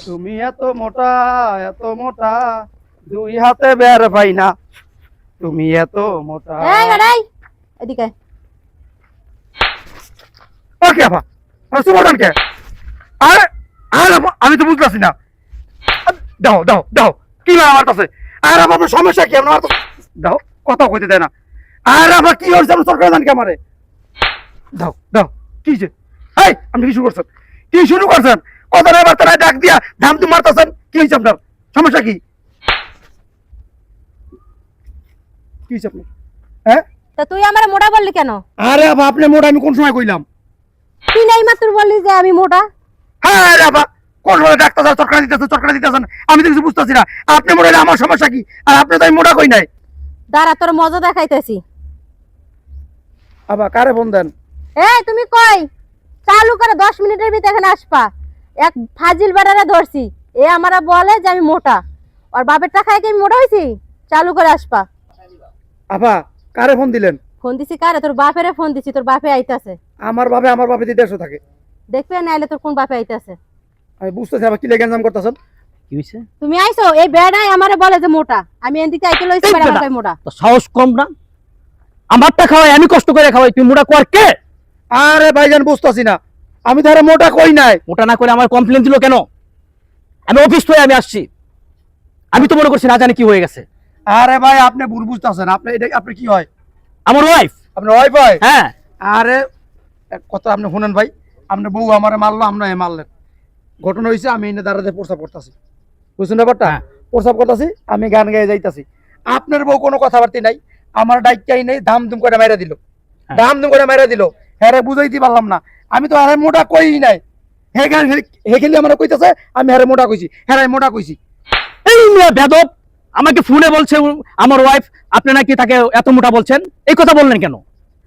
তুমি এত মোটা দুই হাতে বের পাই না, তুমি এত মোটা। এদিকে ওকে আপা, সুমোটন কে? আরে আরে আমি তো বুঝতেছি না। দাও দাও দাও, কি ভাই আমার কাছে? আর আপনার সমস্যা কি? আপনার দাও, কথা কইতে দেয় না। আর আবার কি হয়েছে? আপনি সরকার জান কি আমারে? দাও দাও, কি যে এই আপনি কি শুরু করছেন? কি শুরু করছেন? কথা না বার্তা ডাক দিয়া ধাম তুম মারতেছেন, কি হয়েছে আপনার? সমস্যা কি? কি হয়েছে আপনার? হ্যাঁ, তা তুই আমার মোটা বললি কেন? আরে আপা আপনি মোটা আমি কোন সময় কইলাম? তুই নাই মাত্র বললি যে আমি মোটা। হ্যাঁ রে আপা, কোন সময় ডাক্তার চরকার দিতেছেন, আমি তো কিছু বুঝতেছি না। আপনি মোটা হলে আমার সমস্যা কি? আর আপনি তো আমি মোটা কই নাই। দাঁড়া, তোর মজা দেখাইতেছি। আপা কারে ফোন দেন? এই তুমি কই? চালু করে 10 মিনিটের ভিতরে এখানে আসবা। এক ফাজিল বেড়ারে ধরছি, এ আমারা বলে যে আমি মোটা, আর বাপের টাকায় কি আমি মোটা হইছি? চালু করে আসবা। আপা কারে ফোন দিলেন? ফোন দিছি কারে? তোর বাপেরে ফোন দিছি, তোর বাপে আইতাছে। আমার বাপে বিদেশে থাকে। দেখবে না আইলে তোর কোন বাপে আইতাছে। আমি বুঝতেছি আপা কি লেগে এক্সাম করতেছেন। কি হইছে? তুমি আইছো এই বেড়াই আমারে বলে যে মোটা, আমি এদিকে আইতে লইছি বেড়া বাপে মোটা। তো সাহস কম না? আমারটা খাওয়াই, আমি কষ্ট করে খাওয়াই, তুই মোটা কর কে? আরে ভাইজান বুঝতেছি না, আমি তো আরে মোটা কই নাই। মোটা না করে আমার কমপ্লেন দিল কেন? আমি অফিস থেকে আমি আসছি, আমি তো মনে করছি না জানি কি হয়ে গেছে। আরে ভাই আপনি ভুল বুঝতেছেন। আপনি এটা আপনি কি হয়? আমার ওয়াইফ। আপনার ওয়াইফ হয়? হ্যাঁ। আরে এক কথা আপনি শুনেন ভাই, আপনার বউ আমারে মারলো, আমরা মারলেন। ঘটনা হয়েছে আমি এনে দাঁড়াতে প্রস্তাব করতেছি, বুঝছেন ব্যাপারটা? প্রস্তাব করতেছি, আমি গান গায়ে যাইতাছি। আপনার বউ কোনো কথাবার্তা নাই, আমার ডাইকাই নেই, দাম দুম করে মাইরা দিল। দাম দুম করে মাইরা দিল, হ্যাঁ বুঝাইতে পারলাম না। আমি তো আরে মোটা কই নাই। হে গান হে খেলি আমার কইতাছে আমি হারে মোটা কইছি, হ্যাঁ মোটা কইছি। এই মেয়ে বেদব আমাকে ফোনে বলছে আমার ওয়াইফ আপনি নাকি তাকে এত মোটা বলছেন। এই কথা বললেন কেন?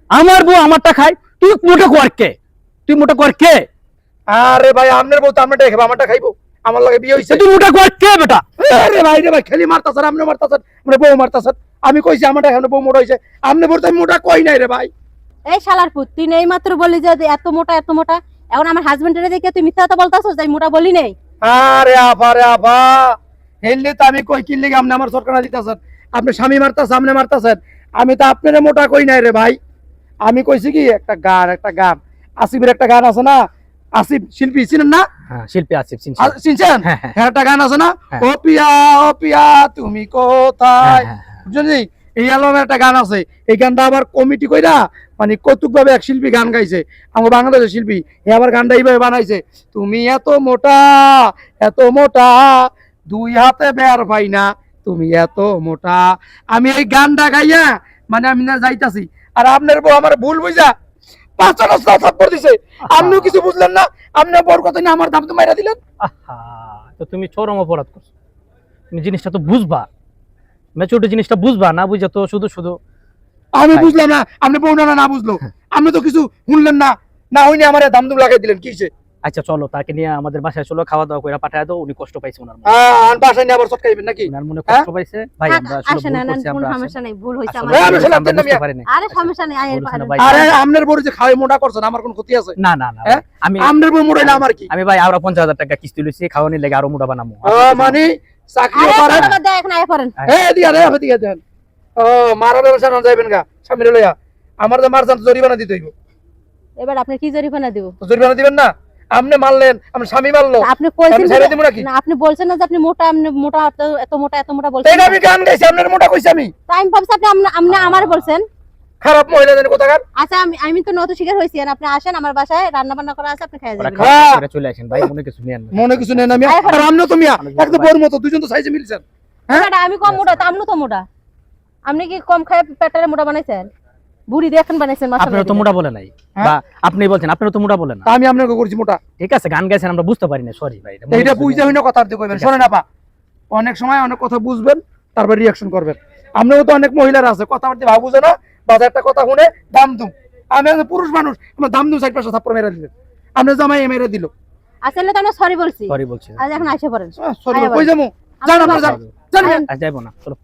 আমার বউ আমারটা খায়, তুই মোটা কর কে? তুই মোটা কর কে? আরে ভাই আপনার বউ তো আপনারটা খাবো, আমারটা খাইবো? আমার লাগে বিয়ে হইছে। তুই মোটা কর কে বেটা? আরে ভাই রে ভাই, খেলি মারতাছেন, আপনি মারতাছেন, আমরা বউ মারতাছেন। আমি কইছি আমারটা এখন বউ মোটা হইছে, আপনি বলতে আমি মোটা কই নাই রে ভাই। এই শালার পুত, তুই নেই মাত্র বললি যে এত মোটা এত মোটা, এখন আমার হাজবেন্ডের দেখে তুই মিথ্যা কথা বলতাছস যে আমি মোটা বলি নাই। আরে আফা হেললে তো আমি কই কিনলে আপনি আমার সরকার দিতেছেন, আপনি স্বামী মারতাছেন, আপনি মারতাছেন। আমি তো আপনারে মোটা কই নাই রে ভাই। আমি কইছি কি একটা গান আসিফের একটা গান আছে না, আসিফ শিল্পী চিনেন না? হ্যাঁ শিল্পী আসিফ চিনছেন? হ্যাঁ একটা গান আছে না, ও পিয়া তুমি কোথায়, বুঝলি? এই অ্যালবামে একটা গান আছে, এই গানটা আবার কমিটি কইরা মানে কৌতুক ভাবে এক শিল্পী গান গাইছে, আমার বাংলাদেশের শিল্পী। এ আবার গানটা এইভাবে বানাইছে, তুমি এত মোটা দুই হাতে বের পাই না, তুমি এত মোটা। আমি এই গানটা গাইয়া মানে আমি না যাইতাছি, আর আপনার বউ আমার ভুল বুঝা দিছে। আপনিও কিছু বুঝলেন না, আপনার বউর কথা নিয়ে আমার দাম তো মাইরা দিলেন। তো তুমি চরম অপরাধ করছো। তুমি জিনিসটা তো বুঝবা, ম্যাচুরিটি জিনিসটা বুঝবা, না বুঝা তো শুধু শুধু। আমি বুঝলাম না, আপনি বউ না বুঝলো, আপনি তো কিছু শুনলেন না, না হইনি আমার দাম দুম লাগাই দিলেন কিসে? আচ্ছা চলো তাকে নিয়ে আমাদের বাসায় চলো, খাওয়া দাওয়া করে পাঠায় দাও। উনি কষ্ট পাইছে, ওনার বাসায় নিয়ে আবার চটকাইবেন নাকি? ওনার মনে কষ্ট পাইছে ভাই। আমরা আসলে আসেন না, ভুল করছি, আমরা সমস্যা নাই, ভুল হইছে আমার। আমরা বুঝতে পারিনি। আরে সমস্যা নাই, আরে আপনার বউ যে খাওয়াই মোটা করছেন, আমার কোন ক্ষতি আছে? না না না, আমি আপনার বউ মোটা না আমার কি? আমি ভাই আরো 50,000 টাকা কিস্তি লইছি, খাওয়ানি লাগে আরো মোটা বানামু। মানে চাকরি করেন? আরে দে এখন আয় করেন। এদিকে দেন। ও মারা ব্যবসা না যাইবেন গা সামনে লইয়া, আমার তো মারজান জরিমানা দিতে হইব। এবার আপনি কি জরিমানা দিব? জরিমানা দিবেন না? আপনি মারলেন, আমার স্বামী মারলো, আপনি কইছেন ছেড়ে দিব নাকি? না, আপনি বলছেন না যে আপনি মোটা, আপনি মোটা এত মোটা বলছেন। তাই আমি গান গাইছি, আপনার মোটা কইছি আমি? টাইম ভাবছি আপনি আমার বলছেন। খারাপ মহিলা জানি কোথাকার। আচ্ছা আমি তো নতুন শিকার হইছি, আর আপনি আসেন আমার বাসায়, রান্না বান্না করা আছে, আপনি খেয়ে যাবেন। করে চলে আসেন ভাই, মনে কিছু নেন না। মনে কিছু নেন আমি, আর আমনে তো মিয়া একদম বড় মতো, দুজন তো সাইজে মিলছেন। হ্যাঁ আমি কম মোটা, তা আমনু তো মোটা। আপনি কি কম খায় পেটারে মোটা বানাইছেন? বুড়ি দেখেন বানাইছেন মাশাআল্লাহ। আপনারা তো মোটা বলে নাই, বা আপনি বলছেন আপনারা তো মোটা বলেন না। আমি আপনাকে করছি মোটা। ঠিক আছে গান গাইছেন, আমরা বুঝতে পারি না, সরি ভাই। এইটা বুঝতে হইনা কথা দিতে কইবেন। শুনেন আপা, অনেক সময় অনেক কথা বুঝবেন, তারপর রিঅ্যাকশন করবেন। আমরাও তো অনেক মহিলারা আছে কথাবার্তা ভাব বুঝে না, বাজার একটা কথা শুনে দাম দুম। আমি একজন পুরুষ মানুষ, আমার দাম দুম সাইড পাশে থাপ্পড় মেরে দিলেন, আপনি জামাই মেরে দিল। আসলে তো আমরা সরি বলছি। সরি বলছি। আজ এখন আইসা পড়েন। সরি কই যামু? জান আপনারা যান, যাইবো না, চলো।